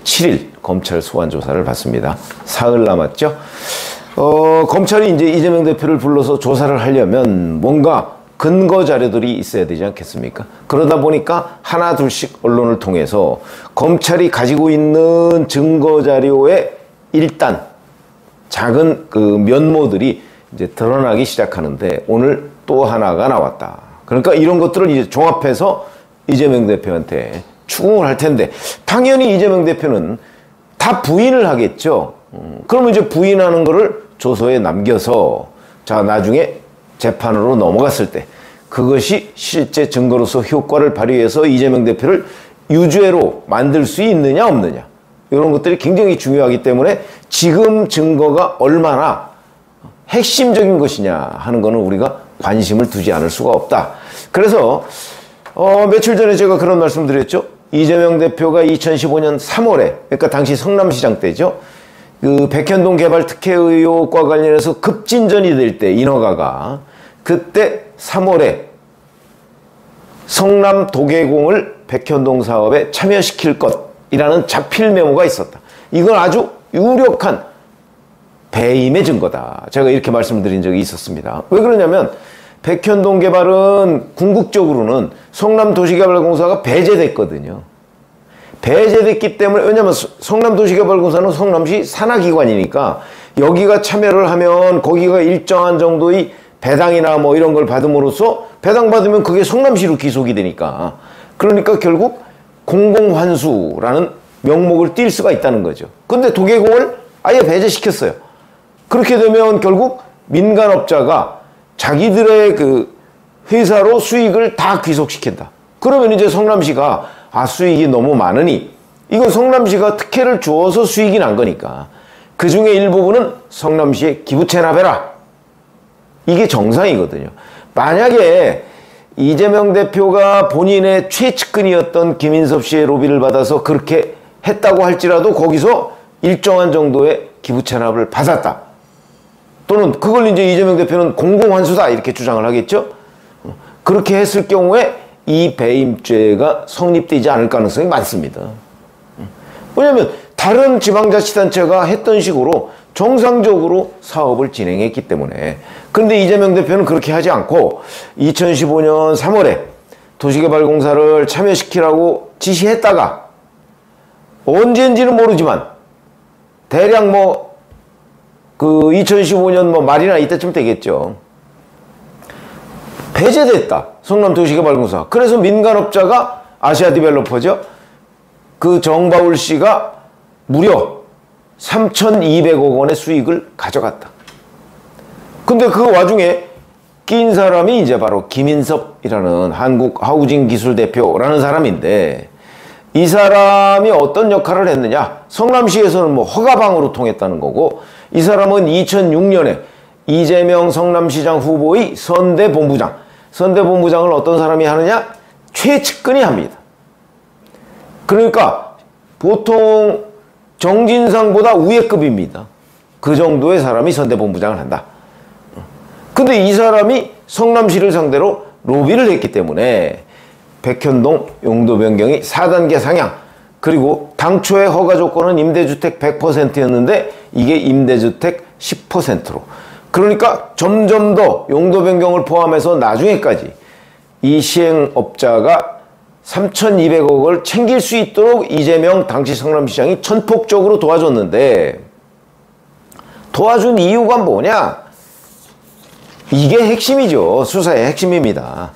7일 검찰 소환 조사를 받습니다. 사흘 남았죠. 검찰이 이제 이재명 대표를 불러서 조사를 하려면 뭔가 근거 자료들이 있어야 되지 않겠습니까? 그러다 보니까 하나 둘씩 언론을 통해서 검찰이 가지고 있는 증거 자료의 일단 작은 그 면모들이 이제 드러나기 시작하는데 오늘 또 하나가 나왔다. 그러니까 이런 것들을 이제 종합해서 이재명 대표한테 추궁을 할 텐데 당연히 이재명 대표는 다 부인을 하겠죠. 그러면 이제 부인하는 거를 조서에 남겨서 자 나중에 재판으로 넘어갔을 때 그것이 실제 증거로서 효과를 발휘해서 이재명 대표를 유죄로 만들 수 있느냐 없느냐 이런 것들이 굉장히 중요하기 때문에 지금 증거가 얼마나 핵심적인 것이냐 하는 거는 우리가 관심을 두지 않을 수가 없다. 그래서 며칠 전에 제가 그런 말씀 드렸죠. 이재명 대표가 2015년 3월에 그러니까 당시 성남시장 때죠. 그 백현동 개발 특혜 의혹과 관련해서 급진전이 될 때 인허가가 그때 3월에 성남 도계공을 백현동 사업에 참여시킬 것이라는 자필 메모가 있었다. 이건 아주 유력한 배임의 증거다. 제가 이렇게 말씀드린 적이 있었습니다. 왜 그러냐면 백현동 개발은 궁극적으로는 성남도시개발공사가 배제됐거든요. 배제됐기 때문에 왜냐하면 성남도시개발공사는 성남시 산하기관이니까 여기가 참여를 하면 거기가 일정한 정도의 배당이나 뭐 이런 걸 받음으로써 배당받으면 그게 성남시로 귀속이 되니까 그러니까 결국 공공환수라는 명목을 띌 수가 있다는 거죠. 근데 도계공을 아예 배제시켰어요. 그렇게 되면 결국 민간업자가 자기들의 그 회사로 수익을 다 귀속시킨다. 그러면 이제 성남시가 수익이 너무 많으니 이건 성남시가 특혜를 주어서 수익이 난 거니까 그 중에 일부분은 성남시에 기부 체납해라. 이게 정상이거든요. 만약에 이재명 대표가 본인의 최측근이었던 김인섭 씨의 로비를 받아서 그렇게 했다고 할지라도 거기서 일정한 정도의 기부 체납을 받았다. 또는 그걸 이제 이재명 대표는 공공환수다 이렇게 주장을 하겠죠. 그렇게 했을 경우에 이 배임죄가 성립되지 않을 가능성이 많습니다. 왜냐하면 다른 지방자치단체가 했던 식으로 정상적으로 사업을 진행했기 때문에. 그런데 이재명 대표는 그렇게 하지 않고 2015년 3월에 도시개발공사를 참여시키라고 지시했다가 언제인지는 모르지만 대략 그 2015년 말이나 이때쯤 되겠죠. 배제됐다. 성남도시개발공사. 그래서 민간업자가 아시아디벨로퍼죠. 그 정바울 씨가 무려 3,200억 원의 수익을 가져갔다. 근데 그 와중에 낀 사람이 이제 바로 김인섭이라는 한국하우징기술대표라는 사람인데 이 사람이 어떤 역할을 했느냐. 성남시에서는 허가방으로 통했다는 거고 이 사람은 2006년에 이재명 성남시장 후보의 선대본부장을 어떤 사람이 하느냐? 최측근이 합니다. 그러니까 보통 정진상보다 위에급입니다. 그 정도의 사람이 선대본부장을 한다. 근데 이 사람이 성남시를 상대로 로비를 했기 때문에 백현동 용도 변경이 4단계 상향 그리고 당초의 허가 조건은 임대주택 100%였는데 이게 임대주택 10%로 그러니까 점점 더 용도 변경을 포함해서 나중에까지 이 시행업자가 3,200억을 챙길 수 있도록 이재명 당시 성남시장이 전폭적으로 도와줬는데 도와준 이유가 뭐냐? 이게 핵심이죠. 수사의 핵심입니다.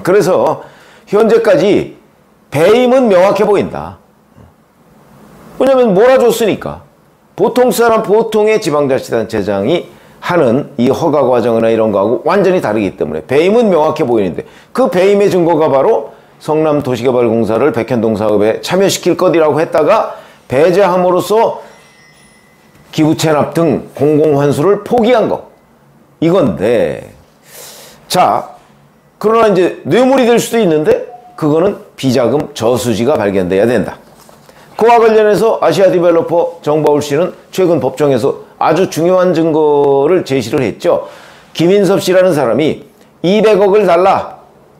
그래서 현재까지 배임은 명확해 보인다. 왜냐면 몰아줬으니까. 보통 사람, 보통의 지방자치단체장이 하는 이 허가 과정이나 이런 거하고 완전히 다르기 때문에 배임은 명확해 보이는데 그 배임의 증거가 바로 성남도시개발공사를 백현동 사업에 참여시킬 것이라고 했다가 배제함으로써 기부채납 등 공공환수를 포기한 거. 이건데 자 그러나 이제 뇌물이 될 수도 있는데 그거는 비자금 저수지가 발견돼야 된다. 그와 관련해서 아시아디벨로퍼 정바울 씨는 최근 법정에서 아주 중요한 증거를 제시를 했죠. 김인섭 씨라는 사람이 200억을 달라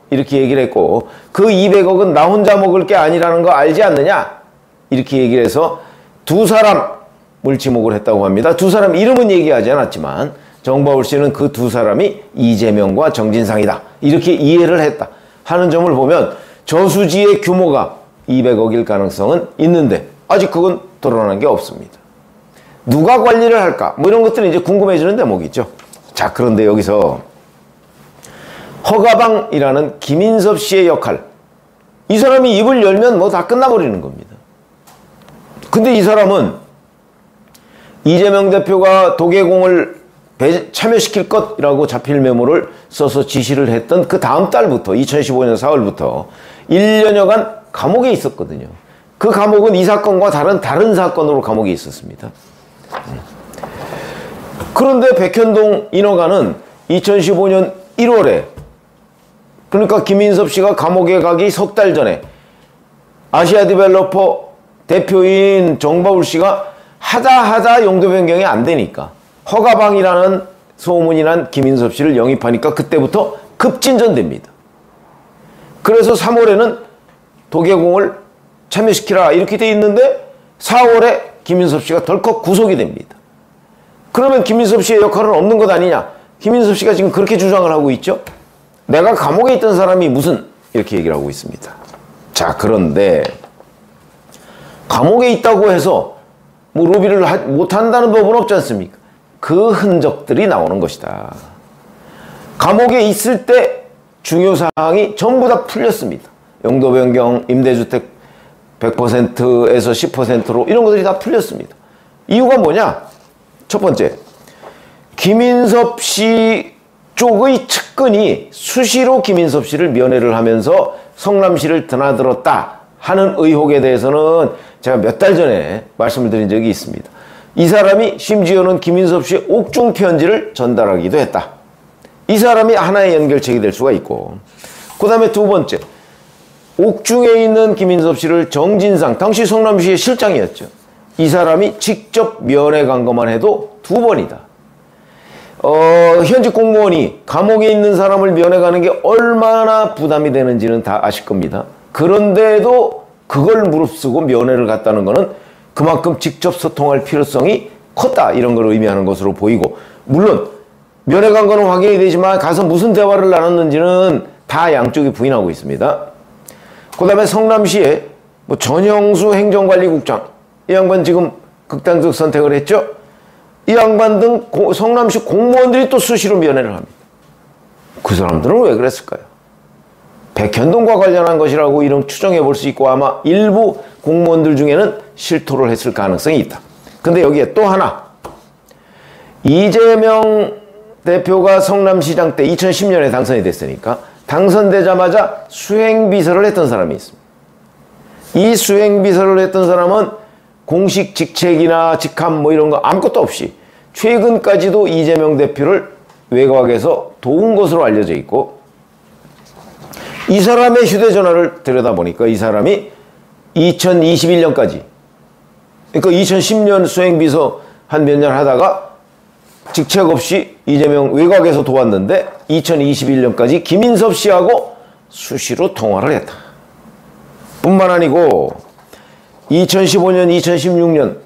이렇게 얘기를 했고 그 200억은 나 혼자 먹을 게 아니라는 거 알지 않느냐 이렇게 얘기를 해서 두 사람을 지목을 했다고 합니다. 두 사람 이름은 얘기하지 않았지만 정바울 씨는 그 두 사람이 이재명과 정진상이다. 이렇게 이해를 했다 하는 점을 보면 저수지의 규모가 200억일 가능성은 있는데 아직 그건 드러난 게 없습니다. 누가 관리를 할까? 뭐 이런 것들이 이제 궁금해지는 대목이 있죠. 자, 그런데 여기서 허가방이라는 김인섭 씨의 역할, 이 사람이 입을 열면 뭐 다 끝나버리는 겁니다. 근데 이 사람은 이재명 대표가 도계공을 참여시킬 것이라고 자필 메모를 써서 지시를 했던 그 다음 달부터 2015년 4월부터 1년여간 감옥에 있었거든요. 그 감옥은 이 사건과 다른 사건으로 감옥에 있었습니다. 그런데 백현동 인허가는 2015년 1월에, 그러니까 김인섭 씨가 감옥에 가기 석 달 전에 아시아디벨로퍼 대표인 정바울 씨가 하다 용도 변경이 안 되니까 허가방이라는 소문이 난 김인섭 씨를 영입하니까 그때부터 급진전됩니다. 그래서 3월에는 도계공을 참여시키라 이렇게 돼 있는데 4월에 김인섭 씨가 덜컥 구속이 됩니다. 그러면 김인섭 씨의 역할은 없는 것 아니냐? 김인섭 씨가 지금 그렇게 주장을 하고 있죠. 내가 감옥에 있던 사람이 무슨 이렇게 얘기를 하고 있습니다. 자, 그런데 감옥에 있다고 해서 뭐 로비를 못한다는 법은 없지 않습니까? 그 흔적들이 나오는 것이다. 감옥에 있을 때 중요 사항이 전부 다 풀렸습니다. 용도 변경, 임대주택 100%에서 10%로 이런 것들이 다 풀렸습니다. 이유가 뭐냐? 첫 번째, 김인섭 씨 쪽의 측근이 수시로 김인섭 씨를 면회를 하면서 성남시를 드나들었다 하는 의혹에 대해서는 제가 몇 달 전에 말씀을 드린 적이 있습니다. 이 사람이 심지어는 김인섭 씨의 옥중 편지를 전달하기도 했다. 이 사람이 하나의 연결책이 될 수가 있고, 그 다음에 두 번째, 옥중에 있는 김인섭 씨를 정진상, 당시 성남시의 실장이었죠. 이 사람이 직접 면회 간 것만 해도 2번이다. 현직 공무원이 감옥에 있는 사람을 면회 가는 게 얼마나 부담이 되는지는 다 아실 겁니다. 그런데도 그걸 무릅쓰고 면회를 갔다는 것은 그만큼 직접 소통할 필요성이 컸다, 이런 걸 의미하는 것으로 보이고, 물론 면회 간 거는 확인이 되지만 가서 무슨 대화를 나눴는지는 다 양쪽이 부인하고 있습니다. 그 다음에 성남시의 뭐 전형수 행정관리국장, 이 양반 지금 극단적 선택을 했죠. 이 양반 등 성남시 공무원들이 또 수시로 면회를 합니다. 그 사람들은 왜 그랬을까요? 백현동과 관련한 것이라고 이런 추정해 볼 수 있고, 아마 일부 공무원들 중에는 실토를 했을 가능성이 있다. 근데 여기에 또 하나, 이재명 대표가 성남시장 때 2010년에 당선이 됐으니까 당선되자마자 수행비서를 했던 사람이 있습니다. 이 수행비서를 했던 사람은 공식 직책이나 직함 뭐 이런 거 아무것도 없이 최근까지도 이재명 대표를 외곽에서 도운 것으로 알려져 있고, 이 사람의 휴대전화를 들여다보니까 이 사람이 2021년까지, 그러니까 2010년 수행비서 한 몇 년 하다가 직책 없이 이재명 외곽에서 도왔는데 2021년까지 김인섭 씨하고 수시로 통화를 했다. 뿐만 아니고 2015년, 2016년,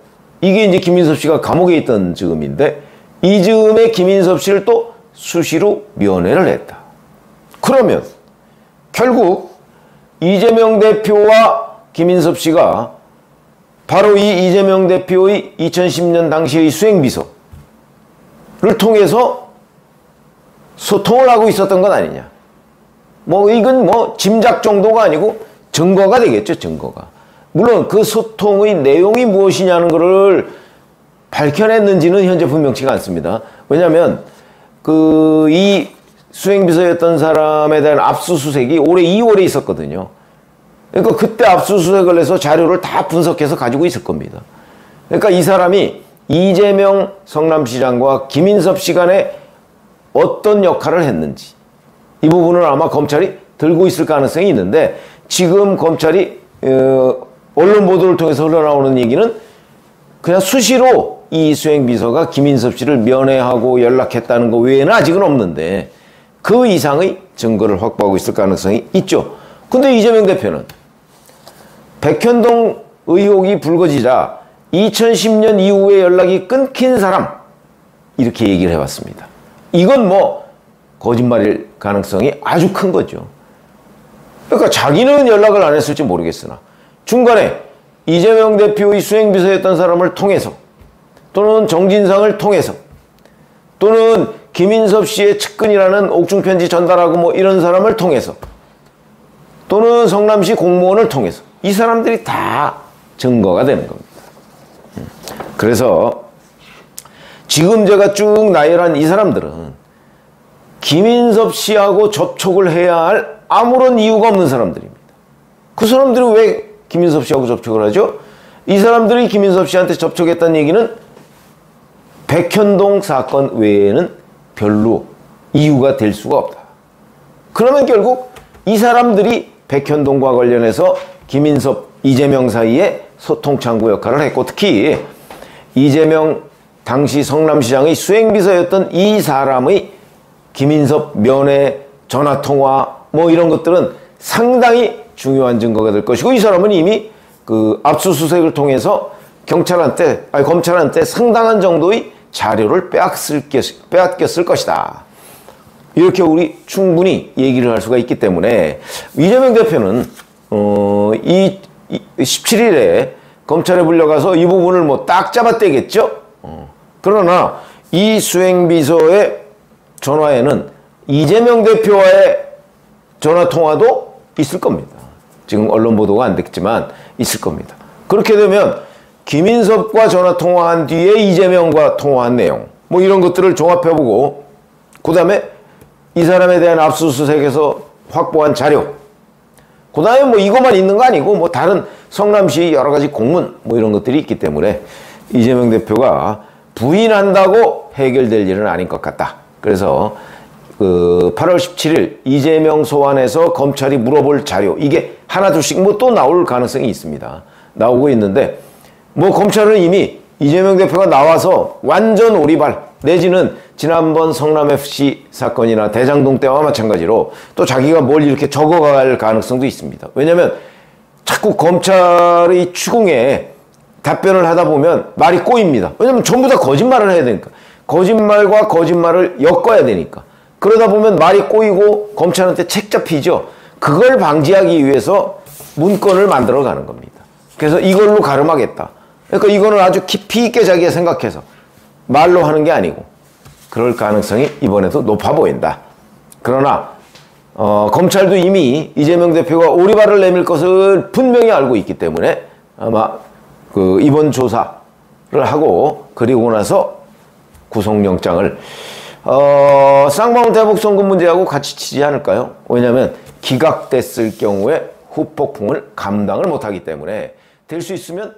이게 이제 김인섭 씨가 감옥에 있던 즈음인데 이 즈음에 김인섭 씨를 또 수시로 면회를 했다. 그러면 결국 이재명 대표와 김인섭 씨가 바로 이 이재명 대표의 2010년 당시의 수행비서를 통해서 소통을 하고 있었던 건 아니냐. 뭐 이건 뭐 짐작 정도가 아니고 증거가 되겠죠, 증거가. 물론 그 소통의 내용이 무엇이냐는 것을 밝혀냈는지는 현재 분명치가 않습니다. 왜냐하면 이 수행비서였던 사람에 대한 압수수색이 올해 2월에 있었거든요. 그러니까 그때 압수수색을 해서 자료를 다 분석해서 가지고 있을 겁니다. 그러니까 이 사람이 이재명 성남시장과 김인섭 씨 간에 어떤 역할을 했는지, 이 부분을 아마 검찰이 들고 있을 가능성이 있는데, 지금 검찰이 언론 보도를 통해서 흘러나오는 얘기는 그냥 수시로 이 수행비서가 김인섭 씨를 면회하고 연락했다는 것 외에는 아직은 없는데 그 이상의 증거를 확보하고 있을 가능성이 있죠. 근데 이재명 대표는 백현동 의혹이 불거지자 2010년 이후에 연락이 끊긴 사람 이렇게 얘기를 해봤습니다. 이건 뭐 거짓말일 가능성이 아주 큰 거죠. 그러니까 자기는 연락을 안 했을지 모르겠으나 중간에 이재명 대표의 수행비서였던 사람을 통해서 또는 정진상을 통해서 또는 김인섭 씨의 측근이라는 옥중편지 전달하고 뭐 이런 사람을 통해서 또는 성남시 공무원을 통해서 이 사람들이 다 증거가 되는 겁니다. 그래서 지금 제가 쭉 나열한 이 사람들은 김인섭 씨하고 접촉을 해야 할 아무런 이유가 없는 사람들입니다. 그 사람들이 왜 김인섭 씨하고 접촉을 하죠? 이 사람들이 김인섭 씨한테 접촉했다는 얘기는 백현동 사건 외에는 별로 이유가 될 수가 없다. 그러면 결국 이 사람들이 백현동과 관련해서 김인섭, 이재명 사이에 소통창구 역할을 했고 특히 이재명 당시 성남시장의 수행비서였던 이 사람의 김인섭 면회, 전화통화 뭐 이런 것들은 상당히 중요한 증거가 될 것이고 이 사람은 이미 그 압수수색을 통해서 검찰한테 상당한 정도의 자료를 빼앗겼을 것이다. 이렇게 우리 충분히 얘기를 할 수가 있기 때문에 이재명 대표는 이 17일에 검찰에 불려가서 이 부분을 뭐 딱 잡아떼겠죠. 그러나 이 수행비서의 전화에는 이재명 대표와의 전화통화도 있을 겁니다. 지금 언론 보도가 안 됐지만 있을 겁니다. 그렇게 되면 김인섭과 전화통화한 뒤에 이재명과 통화한 내용 뭐 이런 것들을 종합해보고 그 다음에 이 사람에 대한 압수수색에서 확보한 자료 그 다음에 뭐 이것만 있는 거 아니고 뭐 다른 성남시 여러 가지 공문 뭐 이런 것들이 있기 때문에 이재명 대표가 부인한다고 해결될 일은 아닌 것 같다. 그래서 그 8월 17일 이재명 소환해서 검찰이 물어볼 자료 이게 하나둘씩 뭐 또 나올 가능성이 있습니다. 나오고 있는데 뭐 검찰은 이미 이재명 대표가 나와서 완전 오리발 내지는 지난번 성남FC 사건이나 대장동 때와 마찬가지로 또 자기가 뭘 이렇게 적어갈 가능성도 있습니다. 왜냐하면 자꾸 검찰의 추궁에 답변을 하다 보면 말이 꼬입니다. 왜냐하면 전부 다 거짓말을 해야 되니까. 거짓말과 거짓말을 엮어야 되니까. 그러다 보면 말이 꼬이고 검찰한테 책 잡히죠. 그걸 방지하기 위해서 문건을 만들어 가는 겁니다. 그래서 이걸로 가름하겠다. 그러니까 이거는 아주 깊이 있게 자기가 생각해서 말로 하는 게 아니고 그럴 가능성이 이번에도 높아 보인다. 그러나 검찰도 이미 이재명 대표가 오리발을 내밀 것을 분명히 알고 있기 때문에 아마 그 이번 조사를 하고 그리고 나서 구속영장을 쌍방울 대북 송금 문제하고 같이 치지 않을까요? 왜냐하면 기각됐을 경우에 후폭풍을 감당을 못하기 때문에 될 수 있으면